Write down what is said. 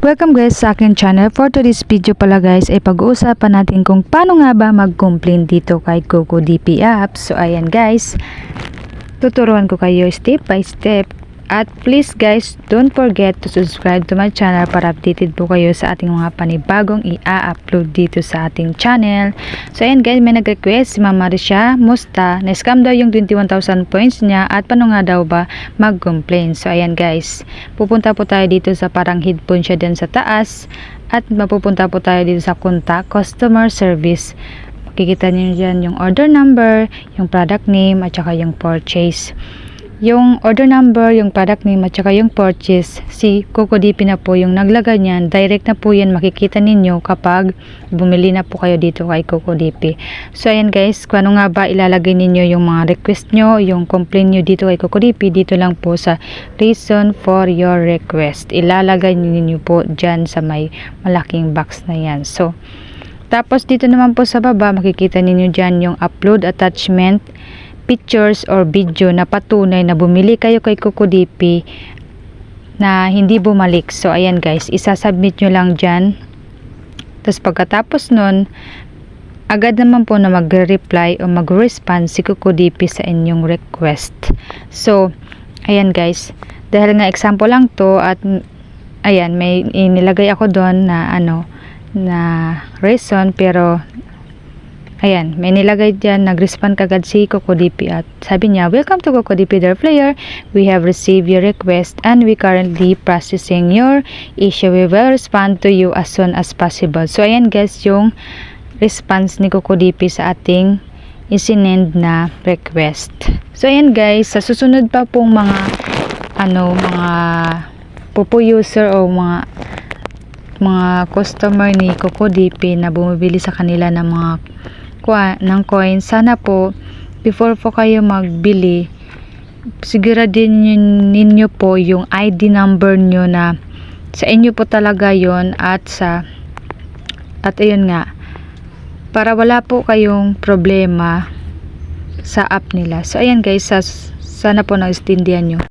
Welcome guys sa akin channel. For today's video pala guys ay pag-uusapan natin kung paano nga ba mag-complain dito kay CocoDP app. So ayan guys, tuturuan ko kayo step by step. At please guys, don't forget to subscribe to my channel para updated po kayo sa ating mga panibagong i-upload dito sa ating channel. So ayan guys, may nag-request si Mama Risha, musta? Na-scam daw yung 21,000 points niya at paano nga daw ba mag-complain? So ayan guys, pupunta po tayo dito sa parang headphone siya din sa taas at mapupunta po tayo dito sa contact customer service. Makikita niyo dyan yung order number, yung product name at saka yung purchase. Yung order number, yung product name at saka yung purchase, si CocoDP na po yung naglagay niyan. Direct na po yan makikita ninyo kapag bumili na po kayo dito kay CocoDP. So ayan guys, kung ano nga ba ilalagay ninyo yung mga request nyo, yung complaint nyo dito kay CocoDP, dito lang po sa reason for your request. Ilalagay ninyo po dyan sa may malaking box na yan. So tapos dito naman po sa baba, makikita ninyo dyan yung upload attachment, pictures or video na patunay na bumili kayo kay CocoDP na hindi bumalik. So ayan guys, isasubmit nyo lang dyan. Tapos pagkatapos nun, agad naman po na magre-reply o mag-respond si CocoDP sa inyong request. So ayan guys, dahil nga example lang to at ayan, may inilagay ako doon na na reason, pero ayan, may nilagay dyan, nag-respond kagad si CocoDP at sabi niya, "Welcome to CocoDP dear player. We have received your request and we currently processing your issue. We will respond to you as soon as possible." So ayan guys, yung response ni CocoDP sa ating isinend na request. So ayan guys, sa susunod pa pong mga mga popo user o mga customer ni CocoDP na bumibili sa kanila ng mga coin, sana po before po kayo magbili, siguradin ninyo po yung ID number nyo na sa inyo po talaga yon at ayun nga, para wala po kayong problema sa app nila. So ayan guys, sana po naistindihan nyo.